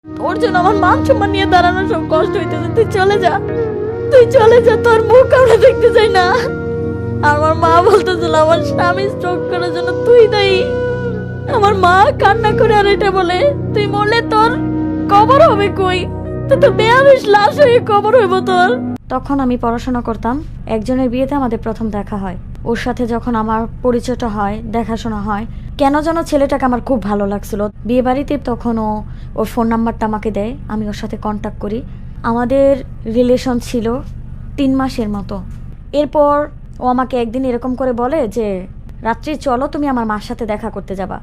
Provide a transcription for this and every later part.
ওর জন্য আমার মান সম্মান নিয়ে দাঁড়ানো সব কষ্ট হইতেছে। তুই চলে যা, তুই চলে যা, তোর মুখ আমরা দেখতে চাই না। আমার মা বলতেছিল আমার স্বামী স্ট্রোক করার জন্য তুই দায়ী। আমার মা কান্না করে আর এটা বলে, তুই মরলে তোর কবর হবে কই, তুই তো বেয়ারিশ লাশ হয়ে কবর হইব তোর। তখন আমি পড়াশোনা করতাম। একজনের বিয়েতে আমাদের প্রথম দেখা হয়। ওর সাথে যখন আমার পরিচয়টা হয়, দেখাশোনা হয়, কেন যেন ছেলেটাকে আমার খুব ভালো লাগছিল। বিয়ে বাড়িতে তখন ওর ফোন নাম্বারটা আমাকে দেয়, আমি ওর সাথে কন্ট্যাক্ট করি। আমাদের রিলেশন ছিল 3 মাসের মতো। এরপর ও আমাকে একদিন এরকম করে বলে যে রাত্রি চলো তুমি আমার মার সাথে দেখা করতে যাবা।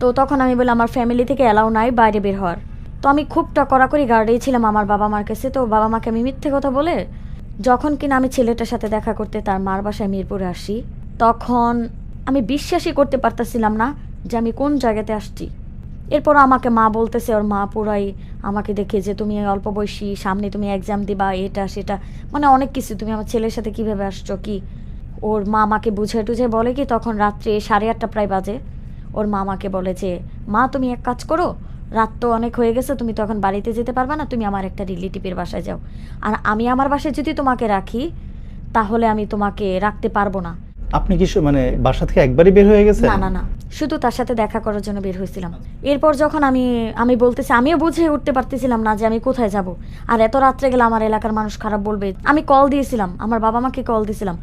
তো তখন আমি বলি আমার ফ্যামিলি থেকে অ্যালাউ নাই বাইরে বের হওয়ার। তো আমি খুব কড়াকড়ি গার্ডেই ছিলাম আমার বাবা মার কাছে। তো বাবা মাকে আমি মিথ্যে কথা বলে যখন কিনা আমি ছেলেটার সাথে দেখা করতে তার মার বাসায় মিরপুরে আসি, তখন আমি বিশ্বাসই করতে পারতেছিলাম না যে আমি কোন জায়গাতে আসছি। এরপর আমাকে মা বলতেছে, ওর মা পুরাই আমাকে দেখে যে তুমি অল্প বয়সী, সামনে তুমি এক্সাম দিবা, এটা সেটা, মানে অনেক কিছু, তুমি আমার ছেলের সাথে কিভাবে আসছো কি। ওর মা আমাকে বুঝে টুঝে বলে কি, তখন রাত্রে 8:30 প্রায় বাজে। ওর মা আমাকে বলে যে মা তুমি এক কাজ করো, রাত তো অনেক হয়ে গেছে, তুমি তো এখন বাড়িতে যেতে পারবে না, তুমি আমার একটা রিলেটিভের বাসায় যাও। আর আমি আমার বাসায় যদি তোমাকে রাখি তাহলে আমি তোমাকে রাখতে পারবো না। আপনি কি মানে বাসা থেকে একবারই বের হয়ে গেছেন? না না না, শুধু তার সাথে দেখা করার জন্য বের হয়েছিলাম। এরপর যখন আমি বলতেছি, আমিও বুঝে উঠতে পারতেছিলাম না যে আমি কোথায় যাব। আর এত রাত্রে গেলে আমার এলাকার মানুষ খারাপ বলবে। আমি কল দিয়েছিলাম, আমার বাবা মাকে কল দিয়েছিলাম।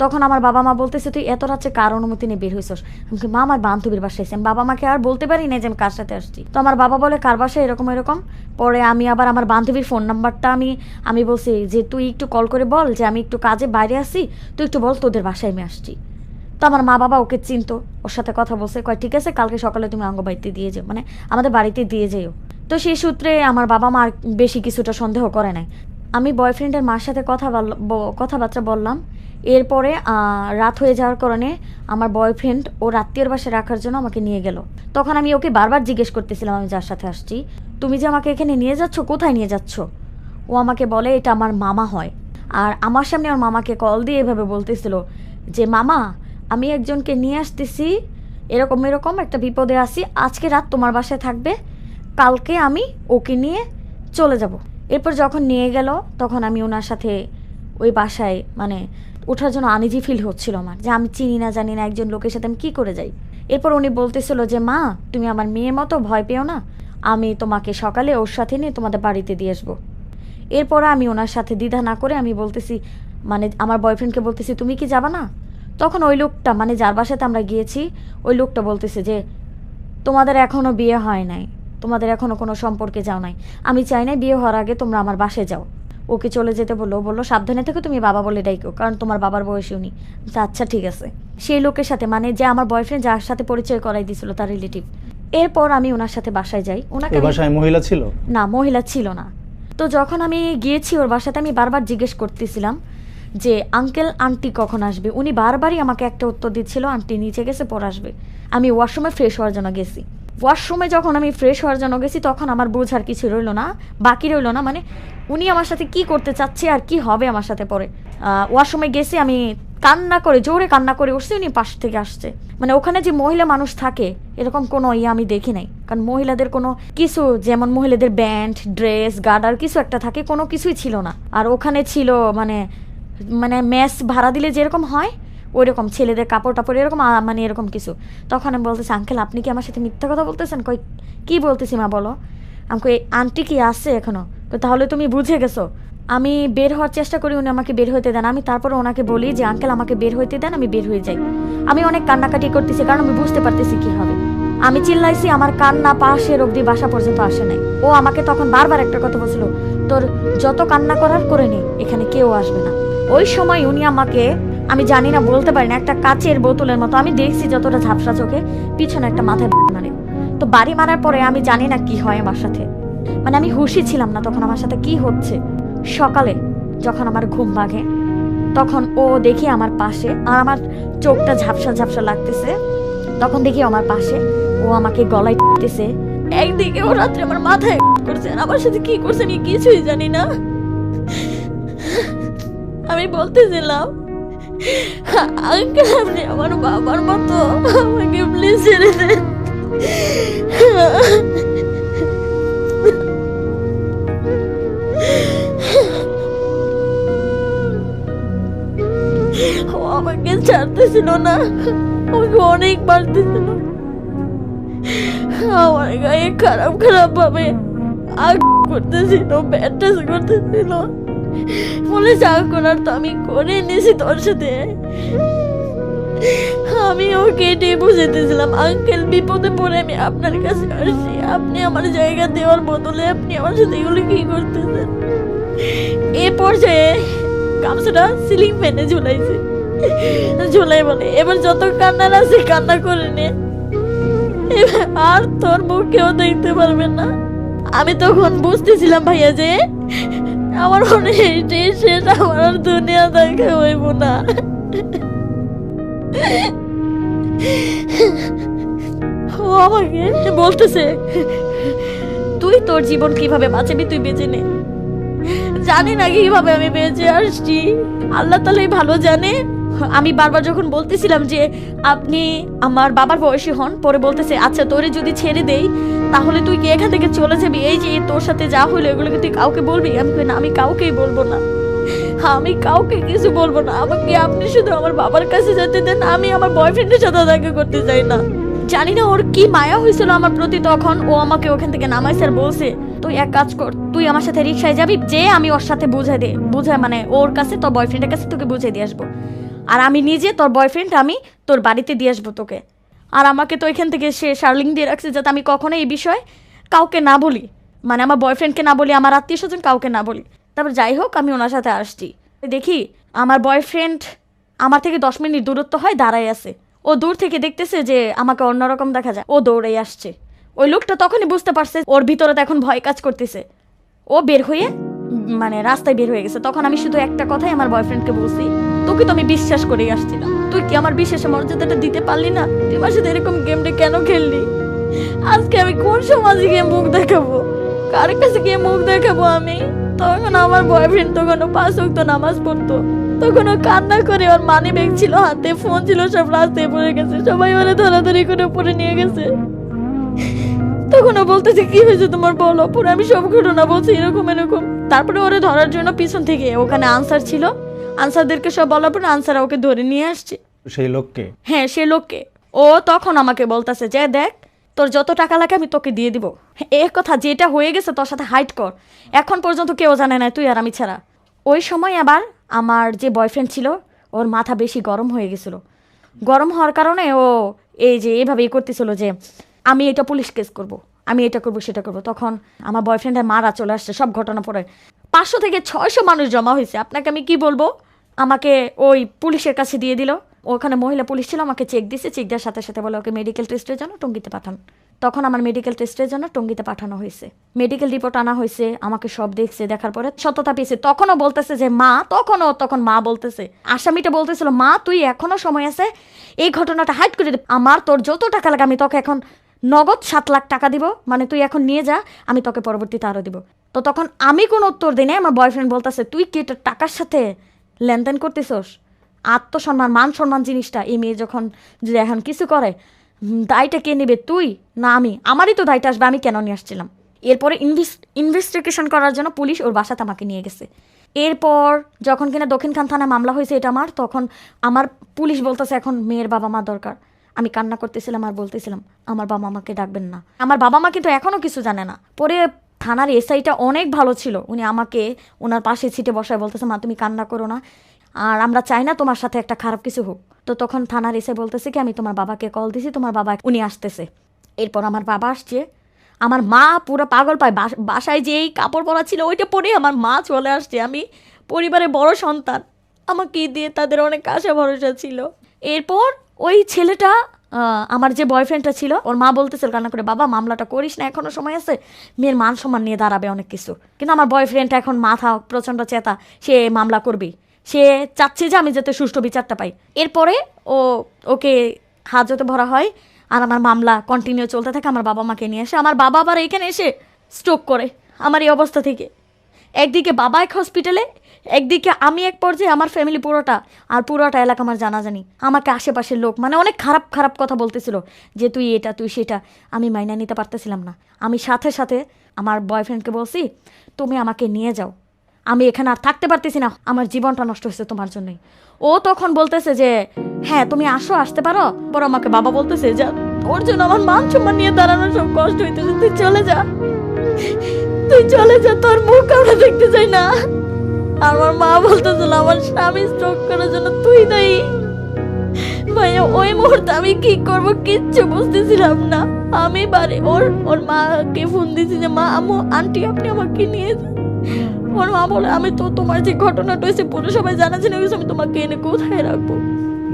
তখন আমার বাবা মা বলতেছে তুই এত রাত্রে কার অনুমতি নিয়ে বের হয়েছিস। আমি মা আমার বান্ধবীর বাসায় এসেছি। আমি বাবা মাকে আর বলতে পারি না যে আমি কার সাথে আসছি। তো আমার বাবা বলে কার বাসায় এরকম এরকম। পরে আমি আবার আমার বান্ধবীর ফোন নাম্বারটা আমি বলছি যে তুই একটু কল করে বল যে আমি একটু কাজে বাইরে আসি, তুই একটু বল তোদের বাসায় আমি আসছি। তো আমার মা বাবা ওকে চিনতো, ওর সাথে কথা বলছে, কয় ঠিক আছে কালকে সকালে তুমি অঙ্গবাড়িতে দিয়ে যাও, মানে আমাদের বাড়িতে দিয়ে যেও। তো সেই সূত্রে আমার বাবা মা বেশি কিছুটা সন্দেহ করে নাই। আমি বয়ফ্রেন্ডের মার সাথে কথাবার্তা বললাম। এরপরে রাত হয়ে যাওয়ার কারণে আমার বয়ফ্রেন্ড ওর আত্মীয়র বাসায় রাখার জন্য আমাকে নিয়ে গেল। তখন আমি ওকে বারবার জিজ্ঞেস করতেছিলাম আমি যার সাথে আসছি, তুমি যে আমাকে এখানে নিয়ে যাচ্ছ, কোথায় নিয়ে যাচ্ছ। ও আমাকে বলে এটা আমার মামা হয়। আর আমার সামনে ওর মামাকে কল দিয়ে এভাবে বলতেছিল যে মামা আমি একজনকে নিয়ে আসতেছি, এরকম এরকম একটা বিপদে আসি, আজকে রাত তোমার বাসায় থাকবে, কালকে আমি ওকে নিয়ে চলে যাব। এরপর যখন নিয়ে গেল তখন আমি ওনার সাথে ওই বাসায় মানে ওঠার জন্য আনইজি ফিল হচ্ছিল আমার, যে আমি চিনি না জানি না একজন লোকের সাথে আমি কী করে যাই। এরপর উনি বলতেছিল যে মা তুমি আমার মেয়ের মতো ভয় পেও না, আমি তোমাকে সকালে ওর সাথে নিয়ে তোমাদের বাড়িতে দিয়ে আসবো। এরপর আমি ওনার সাথে দ্বিধা না করে আমি বলতেছি, মানে আমার বয়ফ্রেন্ডকে বলতেছি তুমি কি যাবা না। তখন ওই লোকটা, মানে যার বাসাতে আমরা গিয়েছি, ওই লোকটা বলতেছে যে তোমাদের এখনও বিয়ে হয় নাই, তোমাদের এখনও কোনো সম্পর্কে যাও নাই, আমি চাই না বিয়ে হওয়ার আগে তোমরা আমার বাসায় যাও। ওকে চলে যেতে বললো সাবধানে থেকে তুমি বাবা বলে ডাইকো, কারণ তোমার বাবার বয়সী উনি। আচ্ছা ঠিক আছে। সেই লোকের সাথে, মানে যে আমার বয়ফ্রেন্ড যার সাথে পরিচয় করাই দিয়েছিল তার রিলেটিভ। এরপর আমি ওনার সাথে বাসায় যাই। ওনাকে বাসায় মহিলা ছিল না, মহিলা ছিল না। তো যখন আমি গিয়েছি ওর বাসাতে আমি বারবার জিজ্ঞেস করতেছিলাম যে আঙ্কেল আন্টি কখন আসবে। উনি বারবারই আমাকে একটা উত্তর দিচ্ছিল আন্টি নিচে গেছে পর আসবে। আমি ওয়াশরুমে ফ্রেশ হওয়ার জন্য গেছি। ওয়াশরুমে যখন আমি ফ্রেশ হওয়ার জন্য গেছি তখন আমার বোঝার কিছু বাকি রইল না, মানে উনি আমার সাথে কি করতে চাচ্ছে আর কি হবে আমার সাথে পরে। ওয়াশরুমে গেছি, আমি জোরে কান্না করে উঠছি, উনি পাশ থেকে আসছে। মানে ওখানে যে মহিলা মানুষ থাকে এরকম কোনো আমি দেখি নাই, কারণ মহিলাদের কোনো কিছু, যেমন মহিলাদের ব্যান্ড ড্রেস গার্ডার কিছু একটা থাকে, কোনো কিছুই ছিল না। আর ওখানে ছিল মানে মেস ভাড়া দিলে যেরকম হয় ওই রকম ছেলেদের কাপড় টাপড় এরকম, মানে এরকম কিছু। তখন আমি বলতেছি আঙ্কেল আপনি কি আমার সাথে মিথ্যা কথা বলতেছেন। কই কি বলতেছি মা বলো। আমাকে আন্টি কি আসছে এখনো। তাহলে তুমি বুঝে গেছো। আমি বের হওয়ার চেষ্টা করি, উনি আমাকে বের হইতে দেন। আমি তারপরে ওনাকে বলি যে আঙ্কেল আমাকে বের হইতে দেন, আমি বের হয়ে যাই। আমি অনেক কান্নাকাটি করতেছি কারণ আমি বুঝতে পারতেছি কি হবে। আমি চিল্লাইছি, আমার কান্না পাশের অবধি বাসা পর্যন্ত আসে নাই। ও আমাকে তখন বারবার একটা কথা বলছিল, তোর যত কান্না করার করে নে, এখানে কেউ আসবে না। ওই সময় উনি আমাকে, আমি জানি না বলতে পারি না, একটা কাচের বোতলের মতো, আমি দেখছি যতটা ঝাপসা চোখে, পিছনে একটা মাথায় মারে। তো বাড়ি মারার পরে আমি জানি না কি হয় আমার সাথে, মানে আমি হুঁশি ছিলাম না তখন আমার সাথে কি হচ্ছে। সকালে যখন আমার ঘুম ভাঙে তখন ও দেখি আমার পাশে, আর আমার চোখটা ঝাপসা ঝাপসা লাগতেছে, তখন দেখি আমার পাশে ও আমাকে গলায় টিপতেছে। একদিকে ও রাত্রে আমার মাথায় করছে, আর আমার সাথে কি করছে আমি কিছুই জানি না। আমি বলতেছিলাম আঙ্কেল আপনি আমার বাবার মতো, আমাকে প্লিজ ছেড়ে দেন। ছাড়তেছিল না, আমাকে অনেক মারতেছিল, আমার গায়ে খারাপ খারাপ ভাবে আগ করতেছিল, ব্যাটাস করতেছিল। বলে যা করার তো আমি করে নিয়েছি তোর সাথে। আমি ওকে এটাই বুঝাইতেছিলাম, আঙ্কেল বিপদে পড়ে আমি আপনার কাছে আসছি, আপনি আমার জায়গা দেওয়ার বদলে আপনি আমার সাথে এগুলো কি করতেছেন। এ পর্যায়ে গামছাটা সিলিং ফ্যানে ঝুলাইছে, ঝুলাই বলে এবার যত কান্নার আছে কান্না করে নে, আর তোর মুখ কেউ দেখতে পারবে না। আমি তখন বুঝতেছিলাম ভাইয়া যে আমার মনে এইটাই শেষ, আমার আর দুনিয়া দেখা হইব না। ও আমাকে বলতেছে তুই তোর জীবন কিভাবে বাঁচাবি তুই বেঁচে নে। জানি না কিভাবে আমি বেঁচে আসছি, আল্লাহ তাআলাই ভালো জানে। আমি বারবার যখন বলতেছিলাম যে আপনি আমার বাবার বয়সী হন, পরে বলতেছে আচ্ছা তোরে যদি ছেড়ে দেই তাহলে তুই কি এখান থেকে চলে যাবি, এই যে তোর সাথে যা হইলো এগুলোকে তুই কাউকে বলবি। আমি কই না, আমি কাউকেই বলবো না, আমি কাউকে কিছু বলবো না, আমাকে আপনি শুধু আমার বাবার কাছে যেতে দেন, আমি আমার বয়ফ্রেন্ডের সাথে দেখা করতে চাই না। জানি না ওর কি মায়া হয়েছিল আমার প্রতি, তখন ও আমাকে ওখান থেকে নামাইছে আর বলছে তুই এক কাজ কর, তুই আমার সাথে রিক্সায় যাবি, যে আমি ওর সাথে বুঝাই মানে ওর কাছে তোর বয়ফ্রেন্ডের কাছে তোকে বুঝাই দিয়ে আসবো, আর আমি নিজে তোর বয়ফ্রেন্ড আমি তোর বাড়িতে দিয়ে আসবো তোকে। আর আমাকে তো এখান থেকে সে শার্লিং দিয়ে রাখছে যাতে আমি কখনো এই বিষয়ে কাউকে না বলি, মানে আমার বয়ফ্রেন্ডকে না বলি, আমার আত্মীয় স্বজন কাউকে না বলি। তারপর যাই হোক আমি ওনার সাথে আসছি, দেখি আমার বয়ফ্রেন্ড আমার থেকে 10 মিনিট দূরত্ব হয় দাঁড়ায় আছে। ও দূর থেকে দেখতেছে যে আমাকে অন্যরকম দেখা যায়, ও দৌড়ে আসছে। ওই লোকটা তখনই বুঝতে পারছে ওর ভিতরে তো এখন ভয় কাজ করতেছে, ও বের হয়ে মানে রাস্তায় বের হয়ে গেছে। তখন আমি শুধু একটা কথাই আমার বয়ফ্রেন্ডকে বলছি, তোকে তো আমি বিশ্বাস করেই আসছিলাম, তুই কি আমার বিশ্বাসের মর্যাদাটা দিতে পারলি না, তুই আমার সাথে এরকম গেমটা কেন খেললি। আজকে আমি কোন সমাজে গিয়ে মুখ দেখাবো, কার কাছে গিয়ে মুখ দেখাবো আমি। তখন আমার বয়ফ্রেন্ড তখন 5 ওয়াক্ত নামাজ পড়তো, তখন ও কান্না করে, ওর মানি ব্যাগ ছিল হাতে, ফোন ছিল, সব রাস্তায় পড়ে গেছে, সবাই ওরা ধরাধরি করে পড়ে নিয়ে গেছে। তখন ও বলতেছে কি হয়েছে তোমার বলো, পরে আমি সব ঘটনা বলছি এরকম এরকম। তারপরে ওরে ধরার জন্য পিছন থেকে ওখানে আনসার ছিল, আনসারদেরকে সব বলার পরে আনসার ওকে ধরে নিয়ে আসছে। সেই লোককে? হ্যাঁ সেই লোককে। ও তখন আমাকে বলতেছে যে দেখ তোর যত টাকা লাগে আমি তোকে দিয়ে দিব, এই কথা যেটা হয়ে গেছে তোর সাথে হাইড কর, এখন পর্যন্ত কেউ জানে না তুই আর আমি ছাড়া। ওই সময় আবার আমার যে বয়ফ্রেন্ড ছিল ওর মাথা বেশি গরম হয়ে গেছিল, গরম হওয়ার কারণে ও এই যে এভাবেই করতেছিল যে আমি এটা পুলিশ কেস করব, আমি এটা করব সেটা করব। তখন আমার বয়ফ্রেন্ডের মারা চলে আসছে, সব ঘটনা পরে 500 থেকে 600 মানুষ জমা হয়েছে। আপনাকে আমি কি বলবো, আমাকে ওই পুলিশের কাছে দিয়ে দিল, ওখানে মহিলা পুলিশ ছিল, আমাকে চেক দিছে, চেক দেওয়ার সাথে সাথে বলে ওকে মেডিকেল টেস্টের জন্য টঙ্গীতে পাঠান। তখন আমার মেডিকেল টেস্টের জন্য টঙ্গীতে পাঠানো হয়েছে, মেডিকেল রিপোর্ট আনা হয়েছে, আমাকে সব দেখছে, দেখার পরে সত্যতা পেয়েছে। তখনও বলতেছে যে মা, তখন মা বলতেছে, আসামিটা বলতেছিল মা তুই এখনো সময় আছে, এই ঘটনাটা হাইড করে দে, আমার তোর যত টাকা লাগে আমি তোকে এখন নগদ 7 লাখ টাকা দিব, মানে তুই এখন নিয়ে যা, আমি তোকে পরবর্তীতে আরও দিব। তো তখন আমি কোনো উত্তর দিই নাই। আমার বয়ফ্রেন্ড বলতেছে তুই কি এটা টাকার সাথে লেনদেন করতেছস, আত্মসম্মান মান সম্মান জিনিসটা এই মেয়ে যখন যদি এখন কিছু করে দায়টা কে নেবে, তুই না আমি, আমারই তো দায়টা আসবে, আমি কেন নিয়ে আসছিলাম। এরপরে ইনভেস্টিগেশন করার জন্য পুলিশ ওর বাসাতে আমাকে নিয়ে গেছে। এরপর যখন কিনা দক্ষিণখান থানায় মামলা হয়েছে এটা আমার, তখন আমার পুলিশ বলতেছে এখন মেয়ের বাবা মা দরকার। আমি কান্না করতেছিলাম আর বলতেছিলাম আমার বাবা মাকে ডাকবেন না, আমার বাবা মা কিন্তু এখনও কিছু জানে না। পরে থানার এসআইটা অনেক ভালো ছিল, উনি আমাকে ওনার পাশে সিটে বসায় বলতেছে মা তুমি কান্না করো না, আর আমরা চাই না তোমার সাথে একটা খারাপ কিছু হোক। তো তখন থানার এসে বলতেছে কি আমি তোমার বাবাকে কল দিছি, তোমার বাবা উনি আসতেছে। এরপর আমার বাবা আসছে, আমার মা পুরো পাগল পায়, বাসায় যেই কাপড় পরা ছিল ওইটা পরে আমার মা চলে আসছে। আমি পরিবারে বড় সন্তান, আমাকে দিয়ে তাদের অনেক আশা ভরসা ছিল। এরপর ওই ছেলেটা আমার যে বয়ফ্রেন্ডটা ছিল ওর মা বলতেছিল কান্না করে বাবা মামলাটা করিস না, এখনো সময় আছে, মেয়ের মান সম্মান নিয়ে দাঁড়াবে অনেক কিছু। কিন্তু আমার বয়ফ্রেন্ডটা এখন মাথা প্রচণ্ড চেতা, সে মামলা করবেই, সে চাচ্ছে যে আমি যাতে সুষ্ঠু বিচারটা পাই। এরপরে ওকে হাজতে ভরা হয় আর আমার মামলা কন্টিনিউ চলতে থাকে। আমার বাবা মাকে নিয়ে আসে, আমার বাবা আবার এখানে এসে স্ট্রোক করে আমার এই অবস্থা থেকে। একদিকে বাবা এক হসপিটালে, একদিকে আমি এক পর্যায়ে, আমার ফ্যামিলি পুরোটা এলাকা আমার জানাজানি, আমাকে আশেপাশের লোক মানে অনেক খারাপ খারাপ কথা বলতেছিল যে তুই এটা তুই সেটা। আমি মাইনা নিতে পারতেছিলাম না। আমি সাথে সাথে আমার বয়ফ্রেন্ডকে বলছি তুমি আমাকে নিয়ে যাও, আমি এখানে আর থাকতে পারতেছি না, আমার জীবনটা নষ্ট হয়েছে তোমার জন্যই। ও তখন বলতেছে যে হ্যাঁ তুমি আসতে পারো। পর আমাকে বাবা বলতেছে যে ওর জন্য আমার মান সম্মান নিয়ে দাঁড়ানো সব কষ্ট হইতেছে, তুই চলে যা, তুই চলে যা, তোর মুখ আমরা দেখতে চাই না। আমার মা বলতেছিল আমার স্বামী স্ট্রোক করার জন্য তুই দায়ী। ভাইয়া ওই মুহূর্তে আমি কি করব কিচ্ছু বুঝতেছিলাম না। আমি বাড়ি ওর মাকে ফোন দিয়েছি যে মা আম্মু আন্টি আপনি আমাকে নিয়ে যান। ওর মা বলে আমি তো তোমার যে ঘটনাটা হয়েছে পুরো সবাই জানাচ্ছি না, আমি তোমাকে এনে কোথায় রাখবো।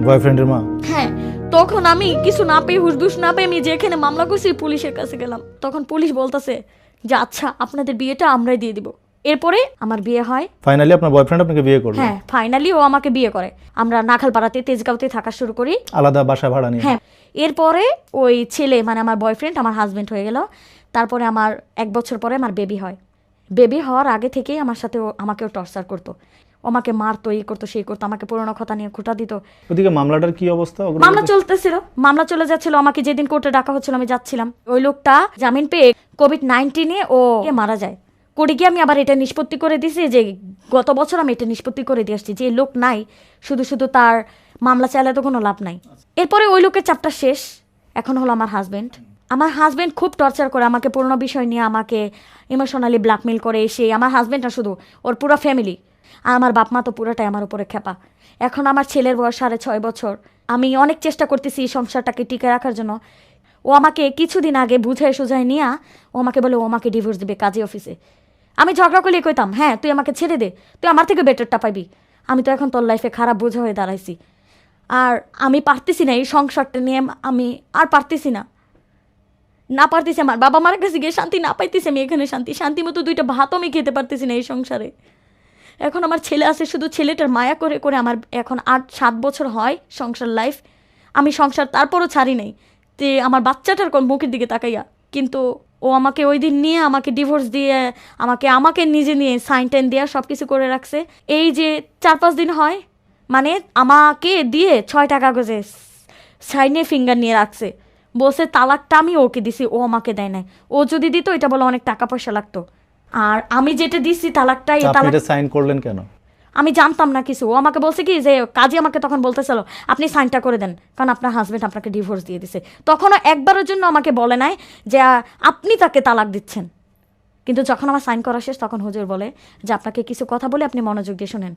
বয়ফ্রেন্ডের মা? হ্যাঁ। তখন আমি কিছু না পেয়ে হুশদুশ না পেয়ে আমি যেখানে মামলা করছি পুলিশের কাছে গেলাম। তখন পুলিশ বলতেছে যে আচ্ছা আপনাদের বিয়েটা আমরাই দিয়ে দিব। এরপরে আমার বিয়ে হয়। ফাইনালি আপনার বয়ফ্রেন্ড আপনাকে বিয়ে করলো? হ্যাঁ ফাইনালি ও আমাকে বিয়ে করে। আমরা নাখালপাড়াতে তেজগাঁওতে থাকা শুরু করি, আলাদা বাসা ভাড়া নিয়ে। হ্যাঁ। এরপরে ওই ছেলে মানে আমার বয়ফ্রেন্ড আমার হাজবেন্ড হয়ে গেল। তারপরে আমার 1 বছর পরে আমার বেবি হয়। বেবি হওয়ার আগে থেকেই আমার সাথে আমাকেও টর্চার করতো, আমাকে মারতো, এই করতো সেই করতো, আমাকে পুরোনো কথা নিয়ে খুঁটা দিত। ওদিকে মামলাটার কি অবস্থা? মামলা চলতেছিল, মামলা চলে যাচ্ছিল। আমাকে যেদিন কোর্টে ডাকা হচ্ছিল আমি যাচ্ছিলাম। ওই লোকটা জামিন পেয়ে COVID-19 ও মারা যায়। কোর্টে গিয়ে আমি আবার এটা নিষ্পত্তি করে দিছি যে গত বছর আমি এটা নিষ্পত্তি করে দিয়ে আসছি যে লোক নাই, শুধু শুধু তার মামলা চাইলে তো কোনো লাভ নাই। এরপরে ওই লোকের চাপটা শেষ। এখন হলো আমার হাজবেন্ড। আমার হাজবেন্ড খুব টর্চার করে আমাকে, পুরোনো বিষয় নিয়ে আমাকে ইমোশনালি ব্ল্যাকমেল করে। এসে আমার হাজবেন্ড না শুধু, ওর পুরো ফ্যামিলি আর আমার বাপ মা তো পুরোটাই আমার উপরে খেপা। এখন আমার ছেলের বয়স 6.5 বছর। আমি অনেক চেষ্টা করতেছি এই সংসারটাকে টিকে রাখার জন্য। ও আমাকে কিছুদিন আগে বুঝায় সুঝায় নিয়ে ও আমাকে বলে ও আমাকে ডিভোর্স দিবে কাজী অফিসে। আমি ঝগড়া করলে কইতাম হ্যাঁ তুই আমাকে ছেড়ে দে, তুই আমার থেকে বেটারটা পাবি। আমি তো এখন তোর লাইফে খারাপ বোঝা হয়ে দাঁড়াইছি, আর আমি পারতেছি না এই সংসারটা নিয়ে, আমি আর পারতেছি না পারতেছি। আমার বাবা মার কাছে গিয়ে শান্তি না পাইতেছি আমি এখানে শান্তি মতো 2টা ভাতও আমি খেতে পারতেছি না এই সংসারে। এখন আমার ছেলে আছে, শুধু ছেলেটার মায়া করে করে আমার এখন 8-7 বছর হয় সংসার লাইফ। আমি সংসার তারপরও ছাড়ি নাই যে আমার বাচ্চাটার কোন মুখের দিকে তাকাইয়া। কিন্তু ও আমাকে ওই দিন নিয়ে আমাকে ডিভোর্স দিয়ে আমাকে নিজে নিয়ে সাইন টাইন দেওয়া সব কিছু করে রাখছে। এই যে 4-5 দিন হয় মানে আমাকে দিয়ে 6টা কাগজে সাইনে ফিঙ্গার নিয়ে রাখছে, বলছে তালাকটা আমি ওকে দিছি, ও আমাকে দেয় নাই। ও যদি দিত এটা বলে অনেক টাকা পয়সা লাগতো, আর আমি যেটা দিছি তালাকটা সাইন করলেন কেন? আমি জানতাম না কিছু। ও আমাকে বলছে কি যে কাজী আমাকে তখন বলতেছিল আপনি সাইনটা করে দেন কারণ আপনার হাজবেন্ড আপনাকে ডিভোর্স দিয়ে দিছে। তখনও একবারের জন্য আমাকে বলে নাই যে আপনি তাকে তালাক দিচ্ছেন। কিন্তু যখন আমার সাইন করা শেষ তখন হুজুর বলে যে আপনাকে কিছু কথা বলে আপনি মনোযোগ দিয়ে শুনেন।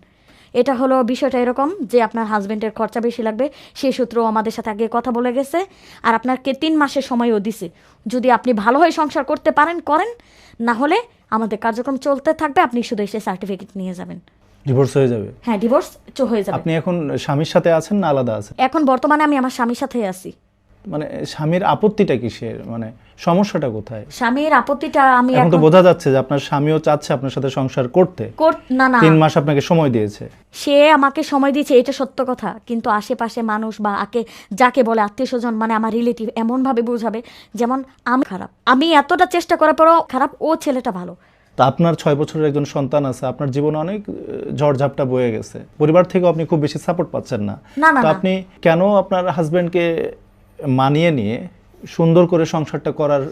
এটা হলো বিষয়টা এরকম যে আপনার হাজবেন্ডের খরচা বেশি লাগবে, সেই সূত্র আমাদের সাথে আগে কথা বলে গেছে, আর আপনাকে 3 মাসের সময়ও দিছে। যদি আপনি ভালো হয়ে সংসার করতে পারেন করেন, না হলে আমাদের কার্যক্রম চলতে থাকবে, আপনি শুধু এসে সার্টিফিকেট নিয়ে যাবেন। ডিভোর্স হয়ে যাবে? হ্যাঁ ডিভোর্স হয়ে যাবে। আপনি এখন স্বামীর সাথে আছেন না আলাদা আছেন? এখন বর্তমানে আমি আমার স্বামীর সাথেই আছি। মানে স্বামীর আপত্তিটা কিসের, মানে সমস্যাটা কোথায়? স্বামীর আপত্তিটা আমি এখন তো বোঝা যাচ্ছে যে আপনার স্বামীও চাচ্ছে আপনার সাথে সংসার করতে। না 3 মাস আপনাকে সময় দিয়েছে। সে আমাকে সময় দিয়েছে, এটা সত্য কথা। কিন্তু আশেপাশে মানুষ বা যাকে বলে আত্মীয় স্বজন মানে আমার রিলেটিভ এমন ভাবে বোঝাবে যেমন আমি খারাপ। আমি এতটা চেষ্টা করার পরও খারাপ, ও ছেলেটা ভালো। তা আপনার 6 বছরের একজন সন্তান আছে, আপনার জীবনে অনেক ঝড়ঝাপটা বয়ে গেছে, পরিবার থেকে আপনি খুব বেশি সাপোর্ট পাচ্ছেন না। তো আপনি কেন আপনার হাজবেন্ডকে মানিয়ে নিয়ে সুন্দর করে সংসারটা করার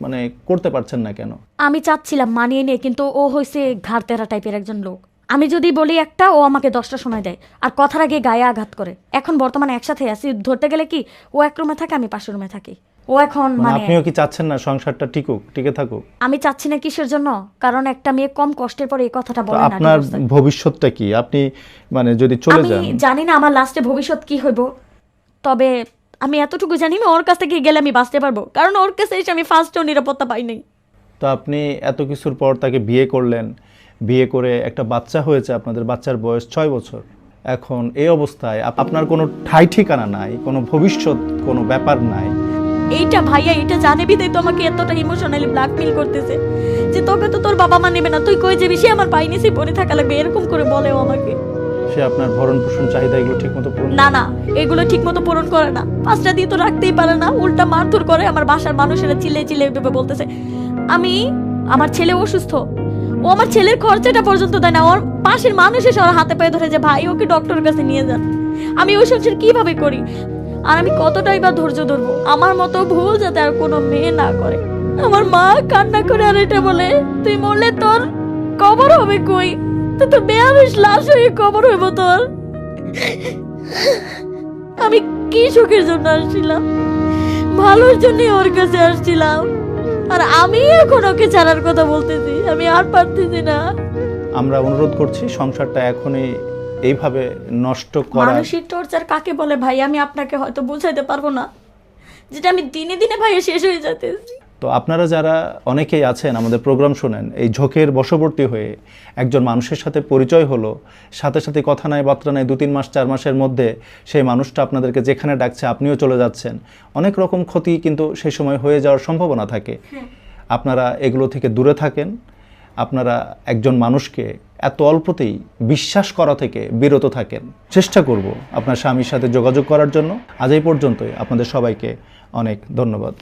মানে করতে পারছেন না কেন? আমি চাচ্ছিলাম মানিয়ে নিয়ে, কিন্তু ও হয়েছে ঘাড়তেরা টাইপের একজন লোক। আমি যদি বলি একটা, ও আমাকে 10টা শোনায় দেয়, আর কথার আগে গায়ে আঘাত করে। এখন বর্তমানে একসাথে আছি, ধরতে গেলে কি ও 1 রুমে থাকে আমি 5 রুমে থাকি। ও এখন মানে আপনিও কি চাচ্ছেন না সংসারটা টিকে থাকুক? আমি চাচ্ছি না। কিসের জন্য? কারণ একটা মেয়ে কম কষ্টের পরে এই কথাটা বলে না। আপনার ভবিষ্যৎটা কি? আপনি মানে যদি চলে যান? আমি জানি না আমার লাস্টে ভবিষ্যৎ কি হইব, তবে আমি এতটুকু জানি না ওর কাছ থেকে গেলে আমি বাঁচতে পারবো, কারণ ওর কাছে এসে আমি ফার্স্টেও নিরাপত্তা পাই নাই। তো আপনি এত কিছুর পর তাকে বিয়ে করলেন, বিয়ে করে একটা বাচ্চা হয়েছে, আপনাদের বাচ্চার বয়স 6 বছর। এখন এই অবস্থায় আপনার কোনো ঠাই ঠিকানা নাই, কোনো ভবিষ্যৎ, কোনো ব্যাপার নাই। এইটা ভাইয়া এটা জানে বিদায় তো আমাকে এতটা ইমোশনালি ব্ল্যাকমেল করতেছে যে তোকে তো তোর বাবা মা নেবে না, তুই কই যাবি, সে আমার পাই নিচে পড়ে থাকা লাগবে, এরকম করে বলেও আমাকে। সে আপনার ভরণ পোষণ চাহিদা এগুলো ঠিকমতো পূরণ না এগুলো ঠিকমতো পূরণ করে না। 5টা দিয়ে তো রাখতেই পারে না, উল্টা মারধর করে। আমার বাসার মানুষেরা চিল্লে ভেবে বলতেছে আমার ছেলে অসুস্থ, ও আমার ছেলের খরচাটা পর্যন্ত দেয় না। ওর পাশের মানুষ এসে ওর হাতে পায়ে ধরে যে ভাই ওকে ডক্টরের কাছে নিয়ে যান। আমি ওই সংসার কিভাবে করি, আর আমি কতটাই বা ধৈর্য ধরবো? আমার মতো ভুল যাতে আর কোনো মেয়ে না করে। আমার মা কান্না করে আর এটা বলে তুই মরলে তোর কবর হবে কই, তো তো বেয়ামিস লাশ হয়ে কবর হইব তোর। আমি কি সুখের জন্য আসছিলাম, ভালোর জন্য ওর কাছে আসছিলাম, আর আমি এখন ওকে ছাড়ার কথা বলতেছি। আমি আর পারতেছি না। আমরা অনুরোধ করছি সংসারটা এখনই এইভাবে নষ্ট করা। মানসিক টর্চার কাকে বলে ভাই আমি আপনাকে হয়তো বোঝাইতে পারবো না, যেটা আমি দিনে দিনে ভাইয়া শেষ হয়ে যাইতেছি। তো আপনারা যারা অনেকেই আছেন আমাদের প্রোগ্রাম শোনেন, এই ঝোঁকের বশবর্তী হয়ে একজন মানুষের সাথে পরিচয় হলো, সাথে সাথে কথা নাই বার্তা নাই, 2-3 মাস 4 মাসের মধ্যে সেই মানুষটা আপনাদেরকে যেখানে ডাকছে আপনিও চলে যাচ্ছেন, অনেক রকম ক্ষতি কিন্তু সেই সময় হয়ে যাওয়ার সম্ভাবনা থাকে। আপনারা এগুলো থেকে দূরে থাকেন। আপনারা একজন মানুষকে এত অল্পতেই বিশ্বাস করা থেকে বিরত থাকেন। চেষ্টা করব আপনার স্বামীর সাথে যোগাযোগ করার জন্য। আজ এই পর্যন্তই। আপনাদের সবাইকে অনেক ধন্যবাদ।